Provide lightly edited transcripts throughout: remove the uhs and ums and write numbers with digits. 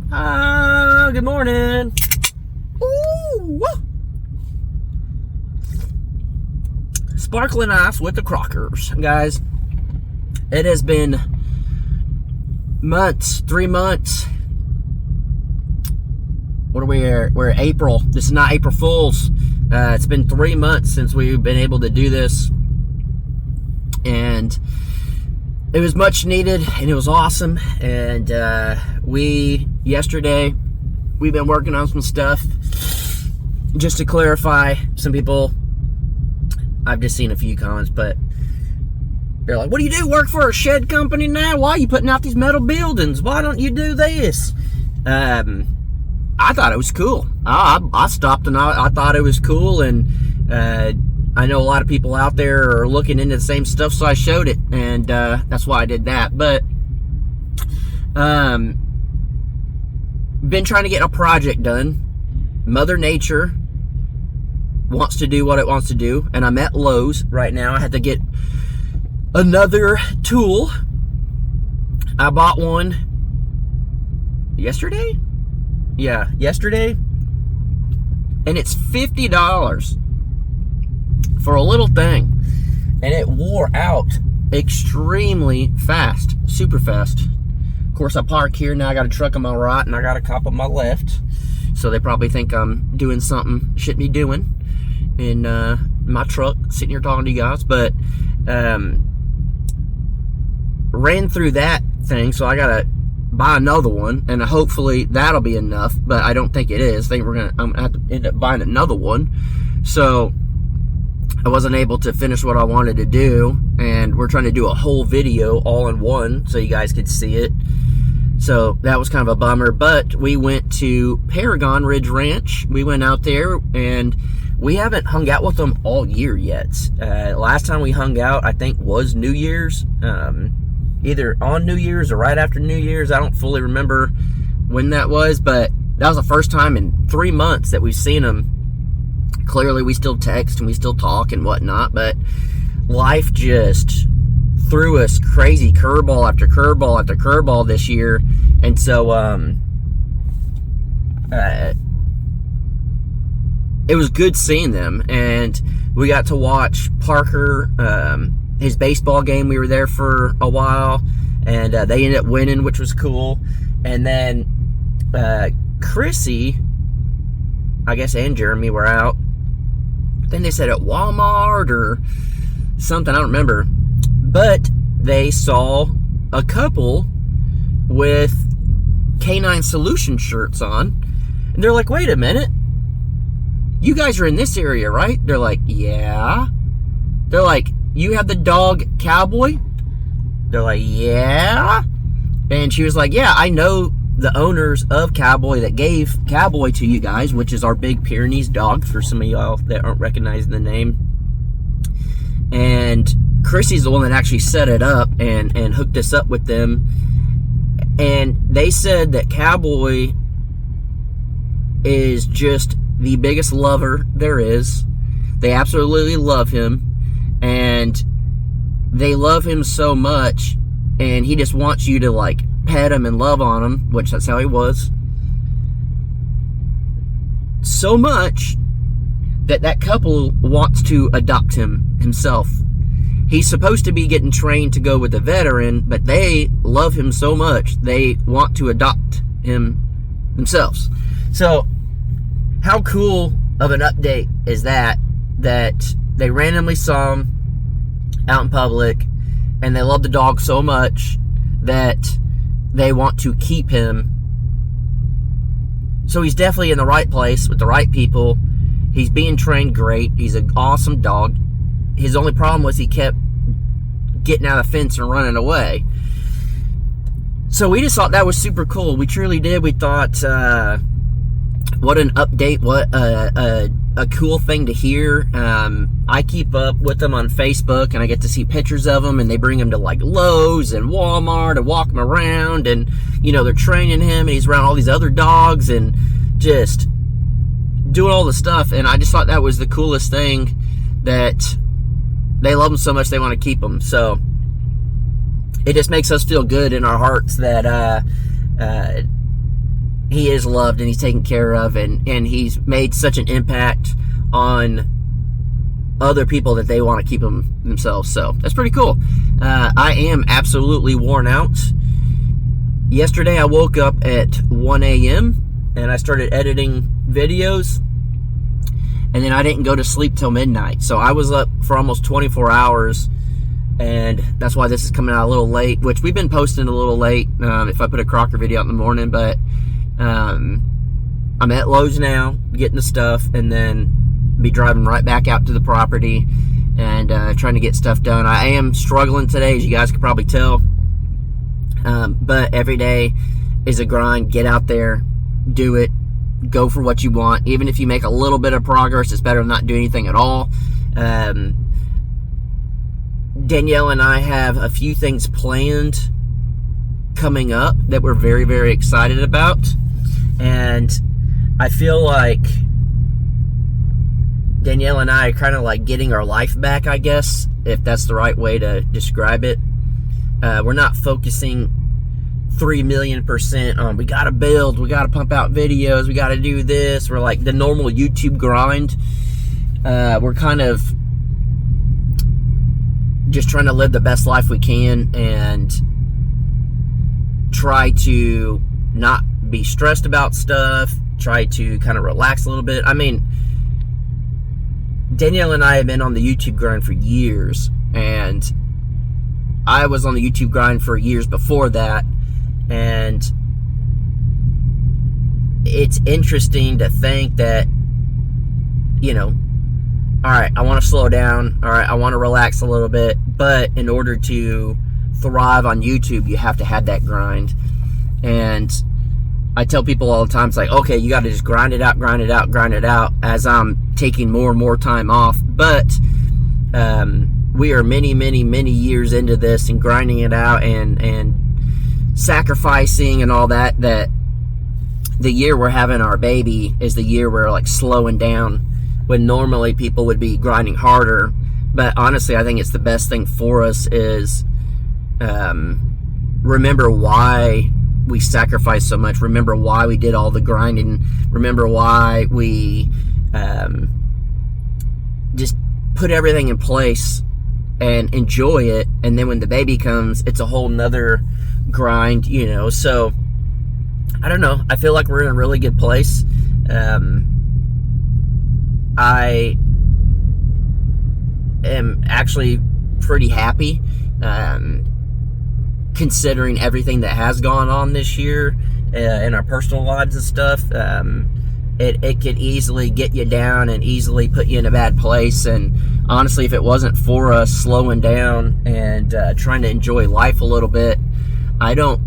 Good morning. Ooh, sparkling ice with the Crockers. Guys, it has been months, 3 months. What are we at? We're April. This is not April Fool's. It's been 3 months since we've been able to do this. And it was much needed, and it was awesome. And yesterday, we've been working on some stuff. Just to clarify, some people, I've just seen a few comments, but they're like, what do you do? Work for a shed company now? Why are you putting out these metal buildings? Why don't you do this? I thought it was cool. I stopped and I thought it was cool, and I know a lot of people out there are looking into the same stuff, so I showed it, and that's why I did that. But been trying to get a project done. Mother Nature wants to do what it wants to do, and I'm at Lowe's right now. I had to get another tool. I bought one yesterday. Yeah, yesterday, and it's $50 for a little thing, and it wore out extremely fast, super fast. Of course, I park here now. I got a truck on my right and I got a cop on my left, so they probably think I'm doing something I shouldn't be doing in my truck, sitting here talking to you guys. But ran through that thing, so I gotta buy another one, and hopefully that'll be enough, but I don't think it is. I think I'm gonna have to end up buying another one. So I wasn't able to finish what I wanted to do, and we're trying to do a whole video all in one so you guys could see it. So that was kind of a bummer, but we went to Paragon Ridge Ranch. We went out there, and we haven't hung out with them all year yet. Last time we hung out, I think, was New Year's. Either on New Year's or right after New Year's. I don't fully remember when that was, but that was the first time in 3 months that we've seen them. Clearly, we still text and we still talk and whatnot, but life just threw us crazy curveball after curveball after curveball this year. And so it was good seeing them, and we got to watch Parker, his baseball game. We were there for a while, and they ended up winning, which was cool. And then Chrissy, I guess, and Jeremy were out. Then they said at Walmart or something, I don't remember. But they saw a couple with Canine Solution shirts on. And they're like, wait a minute. You guys are in this area, right? They're like, yeah. They're like, you have the dog Cowboy? They're like, yeah. And she was like, yeah, I know the owners of Cowboy that gave Cowboy to you guys, which is our big Pyrenees dog, for some of y'all that aren't recognizing the name. And Chrissy's the one that actually set it up and hooked us up with them. And they said that Cowboy is just the biggest lover there is. They absolutely love him. And they love him so much, and he just wants you to, like, pet him and love on him, which that's how he was. So much that couple wants to adopt him himself. He's supposed to be getting trained to go with a veteran, but they love him so much, they want to adopt him themselves. So how cool of an update is that they randomly saw him out in public, and they love the dog so much that they want to keep him. So he's definitely in the right place with the right people. He's being trained great. He's an awesome dog. His only problem was he kept getting out of the fence and running away. So we just thought that was super cool. We truly did. We thought, what an update. What a cool thing to hear. I keep up with them on Facebook, and I get to see pictures of them, and they bring him to like Lowe's and Walmart and walk him around, and you know, they're training him, and he's around all these other dogs and just doing all the stuff. And I just thought that was the coolest thing, that they love him so much they want to keep him. So it just makes us feel good in our hearts that he is loved and he's taken care of, and he's made such an impact on other people that they want to keep him themselves. So that's pretty cool. I am absolutely worn out. Yesterday I woke up at 1 a.m. and I started editing videos, and then I didn't go to sleep till midnight. So I was up for almost 24 hours, and that's why this is coming out a little late, which we've been posting a little late if I put a Crocker video out in the morning. But I'm at Lowe's now getting the stuff, and then be driving right back out to the property and trying to get stuff done. I am struggling today, as you guys can probably tell, but every day is a grind. Get out there, do it, go for what you want. Even if you make a little bit of progress, it's better than not doing anything at all. Danielle and I have a few things planned coming up that we're very, very excited about, and I feel like Danielle and I are kind of like getting our life back, I guess, if that's the right way to describe it. We're not focusing 3,000,000% on we gotta build, we gotta pump out videos, we gotta do this. We're like the normal YouTube grind. We're kind of just trying to live the best life we can and try to not be stressed about stuff, try to kind of relax a little bit. I mean, Danielle and I have been on the YouTube grind for years, and I was on the YouTube grind for years before that, and it's interesting to think that, you know, alright, I want to slow down, alright, I want to relax a little bit, but in order to thrive on YouTube, you have to have that grind. And I tell people all the time, it's like, okay, you got to just grind it out, grind it out, grind it out, as I'm taking more and more time off. But we are many, many, many years into this and grinding it out and sacrificing and all that, that the year we're having our baby is the year we're like slowing down, when normally people would be grinding harder. But honestly, I think it's the best thing for us is remember why we sacrificed so much. Remember why we did all the grinding. Remember why we just put everything in place and enjoy it. And then when the baby comes, it's a whole nother grind, you know. So I don't know. I feel like we're in a really good place. I am actually pretty happy, considering everything that has gone on this year in our personal lives and stuff. It could easily get you down and easily put you in a bad place. And honestly, if it wasn't for us slowing down and trying to enjoy life a little bit, I don't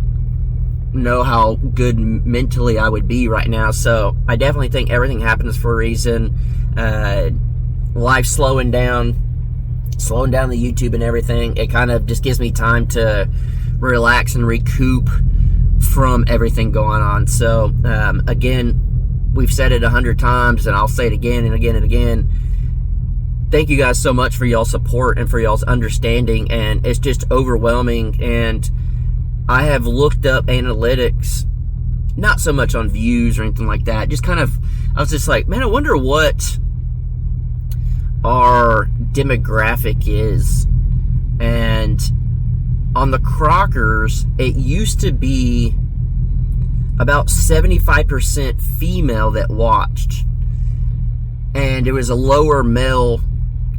know how good mentally I would be right now. So I definitely think everything happens for a reason. Life slowing down the YouTube and everything, it kind of just gives me time to relax and recoup from everything going on. So again, we've said it 100 times, and I'll say it again and again and again. Thank you guys so much for y'all's support and for y'all's understanding, and it's just overwhelming. And I have looked up analytics, not so much on views or anything like that, just kind of, I was just like, man, I wonder what our demographic is. And on the Crockers, it used to be about 75% female that watched, and it was a lower male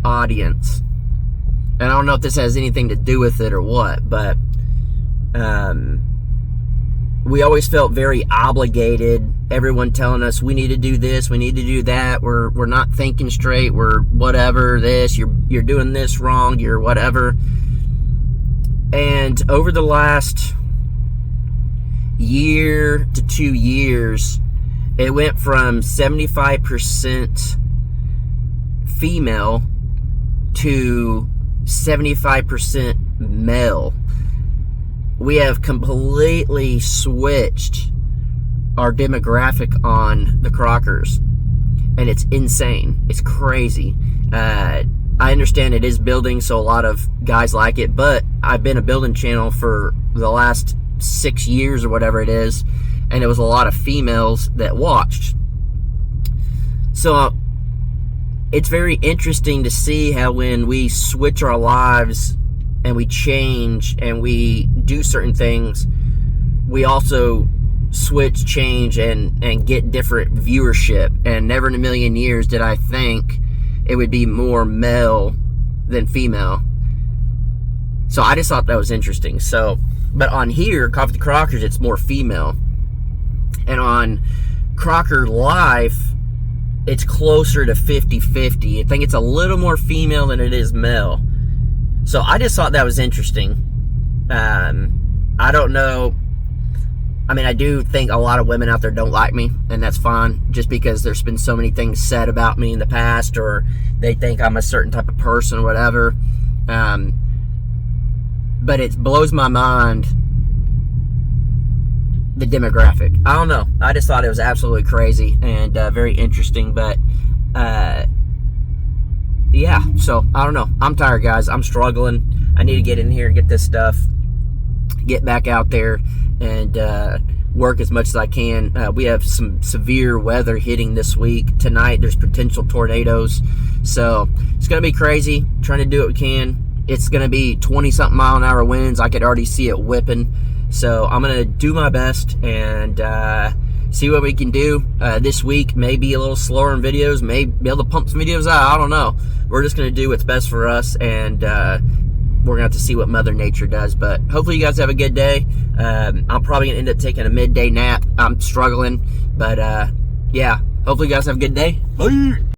audience. And I don't know if this has anything to do with it or what, but we always felt very obligated. Everyone telling us we need to do this, we need to do that. We're not thinking straight. We're whatever this. You're doing this wrong. You're whatever. And over the last year to 2 years, it went from 75% female to 75% male. We have completely switched our demographic on the Crockers, and it's insane. It's crazy. I understand it is building, so a lot of guys like it, but I've been a building channel for the last 6 years or whatever it is, and it was a lot of females that watched. So it's very interesting to see how when we switch our lives and we change and we do certain things, we also switch, change, and get different viewership. And never in a million years did I think it would be more male than female. So I just thought that was interesting. So, but on here, Coffee with the Crockers, it's more female. And on Crocker Life, it's closer to 50-50. I think it's a little more female than it is male. So I just thought that was interesting. I don't know. I mean, I do think a lot of women out there don't like me, and that's fine, just because there's been so many things said about me in the past, or they think I'm a certain type of person or whatever. But it blows my mind, the demographic. I don't know. I just thought it was absolutely crazy and very interesting. But yeah, so I don't know. I'm tired, guys. I'm struggling. I need to get in here and get this stuff, get back out there, and work as much as I can. We have some severe weather hitting this week. Tonight, there's potential tornadoes. So it's going to be crazy. Trying to do what we can. It's going to be 20-something mile-an-hour winds. I could already see it whipping. So I'm going to do my best and see what we can do this week. Maybe a little slower in videos. May be able to pump some videos out. I don't know. We're just going to do what's best for us, and we're going to have to see what Mother Nature does. But hopefully you guys have a good day. I'm probably going to end up taking a midday nap. I'm struggling. But yeah, hopefully you guys have a good day. Bye.